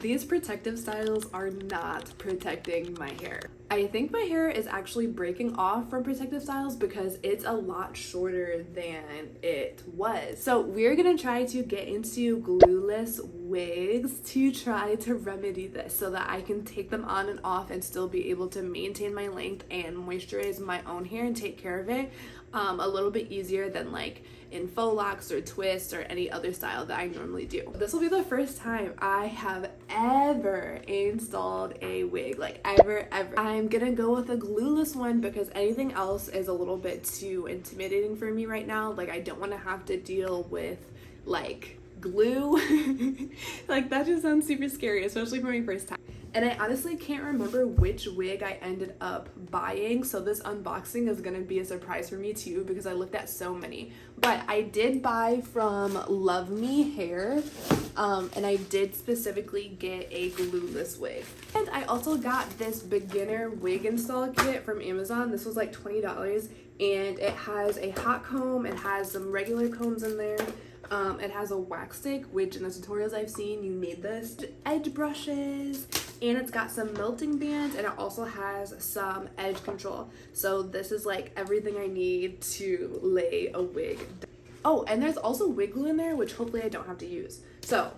These protective styles are not protecting my hair. I think my hair is actually breaking off from protective styles because it's a lot shorter than it was. So we're gonna try to get into glueless wigs to try to remedy this so that I can take them on and off and still be able to maintain my length and moisturize my own hair and take care of it a little bit easier than like in faux locks or twists or any other style that I normally do. This will be the first time I have ever installed a wig, like ever. I'm gonna go with a glueless one because anything else is a little bit too intimidating for me right now. Like I don't want to have to deal with like glue. Like that just sounds super scary, especially for my first time. And I honestly can't remember which wig I ended up buying, so this unboxing is gonna be a surprise for me too because I looked at so many. But I did buy from LuvMe hair, and I did specifically get a glueless wig. And I also got this beginner wig install kit from Amazon. This was like $20, and it has a hot comb, it has some regular combs in there. It has a wax stick, which in the tutorials I've seen, you need this, edge brushes, and it's got some melting bands, and it also has some edge control. So this is like everything I need to lay a wig down. Oh, and there's also wig glue in there, which hopefully I don't have to use. So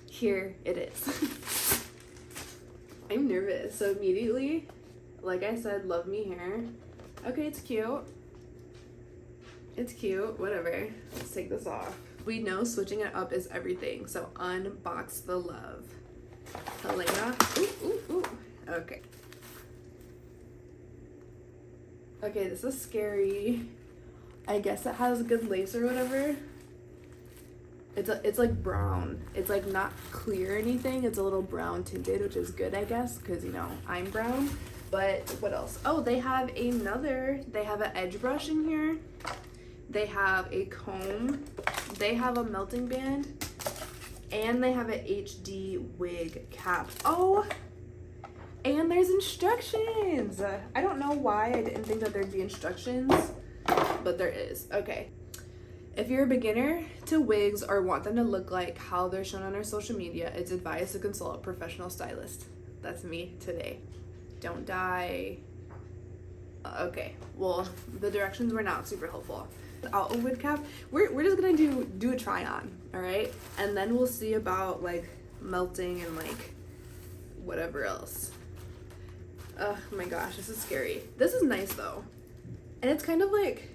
here it is. I'm nervous. So immediately, like I said, LuvMe hair. Okay, it's cute. It's cute, whatever. Let's take this off. We know switching it up is everything, so unbox the love. Helena. Ooh. Okay. Okay, this is scary. I guess it has good lace or whatever. It's like brown. It's like not clear or anything. It's a little brown tinted, which is good, I guess, because you know I'm brown. But what else? Oh, they have an edge brush in here. They have a comb, they have a melting band, and they have an HD wig cap. Oh, and there's instructions. I don't know why I didn't think that there'd be instructions, but there is. Okay. If you're a beginner to wigs or want them to look like how they're shown on our social media, it's advised to consult a professional stylist. That's me today. Don't die. Okay, well, the directions were not super helpful. Out a wig cap, we're just gonna do a try on, all right, and then we'll see about like melting and like whatever else. Oh my gosh, this is scary. This is nice though, and it's kind of like,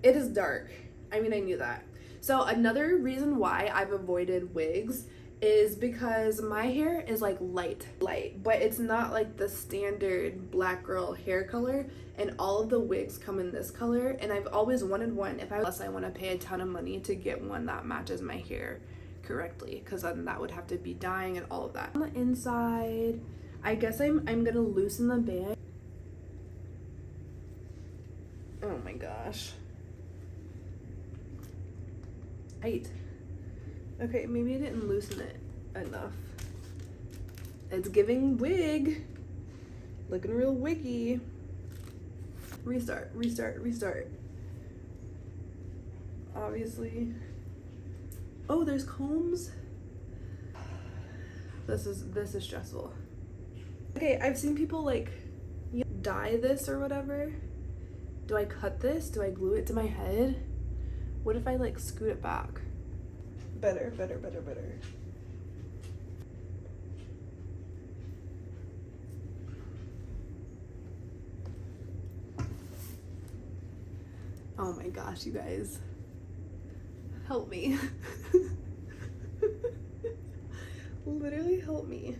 it is dark. I mean, I knew that. So another reason why I've avoided wigs is because my hair is like light, but it's not like the standard black girl hair color, and all of the wigs come in this color, and I've always wanted one unless I want to pay a ton of money to get one that matches my hair correctly, because then that would have to be dyeing and all of that. On the inside, I guess I'm gonna loosen the band. Oh my gosh. Tight. Okay, maybe I didn't loosen it enough. It's giving wig. Looking real wiggy. Restart. Obviously. Oh, there's combs. This is stressful. Okay, I've seen people like dye this or whatever. Do I cut this? Do I glue it to my head? What if I like scoot it back? Better. Oh my gosh, you guys. Help me. Literally help me.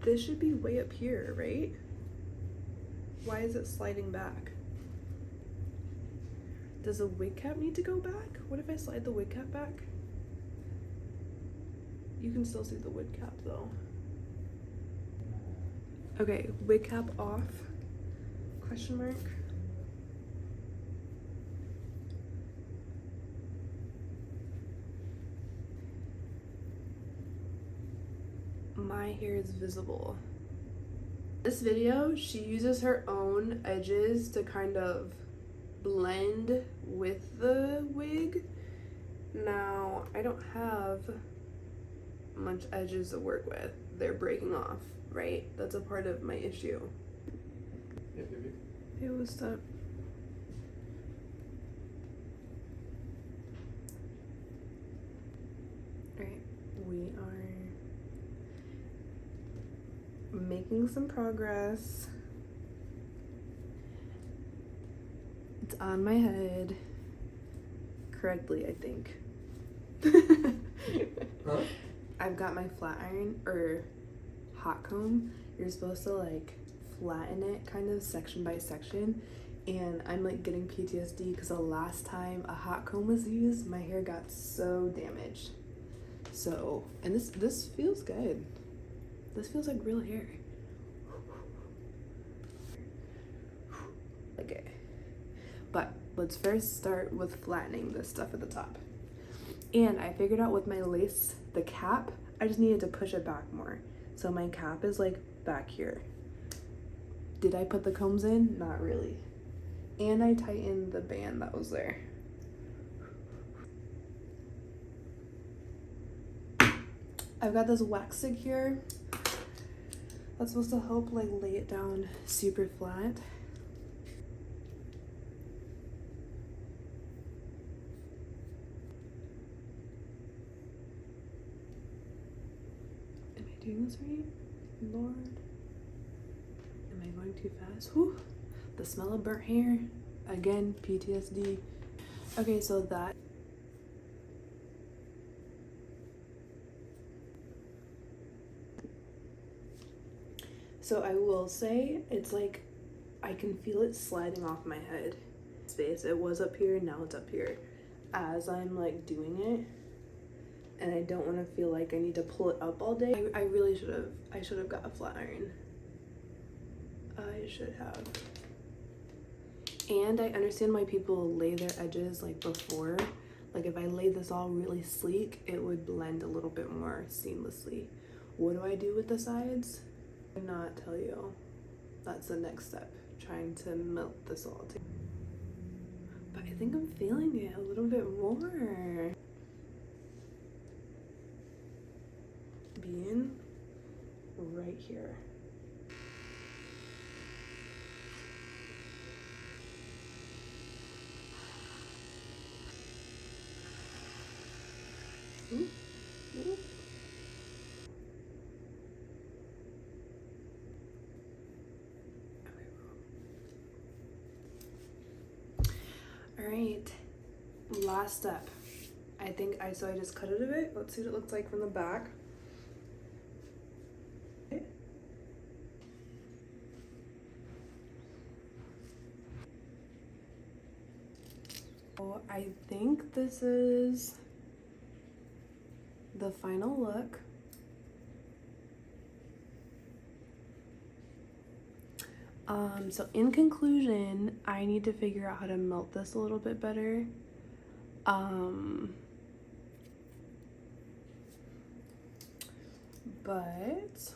This should be way up here, right? Why is it sliding back? Does the wig cap need to go back? What if I slide the wig cap back? You can still see the wig cap though. Okay, wig cap off, question mark. My hair is visible. This video, she uses her own edges to kind of blend with the wig. Now, I don't have much edges to work with. They're breaking off, right? That's a part of my issue. Yeah, baby. Hey, what's up? Alright, we are making some progress. It's on my head correctly, I think. Huh? I've got my flat iron or hot comb. You're supposed to like flatten it kind of section by section, and I'm like getting PTSD because the last time a hot comb was used, my hair got so damaged. So, and this feels good. This feels like real hair. Okay. But let's first start with flattening this stuff at the top. And I figured out with my lace, the cap, I just needed to push it back more. So my cap is like back here. Did I put the combs in? Not really. And I tightened the band that was there. I've got this wax stick here that's supposed to help like lay it down super flat. Am I doing this right? Lord. Am I going too fast? Whew. The smell of burnt hair. Again, PTSD. Okay, so that. So I will say, it's like, I can feel it sliding off my head. Space, it was up here, now it's up here. As I'm like doing it, and I don't want to feel like I need to pull it up all day. I really I should have got a flat iron. I should have. And I understand why people lay their edges like before. Like if I laid this all really sleek, it would blend a little bit more seamlessly. What do I do with the sides? I did not tell you. That's the next step, trying to melt this all together. But I think I'm feeling it a little bit more. Being right here. Ooh. Ooh. All right, last step. I just cut it a bit. Let's see what it looks like from the back. Okay. So I think this is the final look. So in conclusion, I need to figure out how to melt this a little bit better. But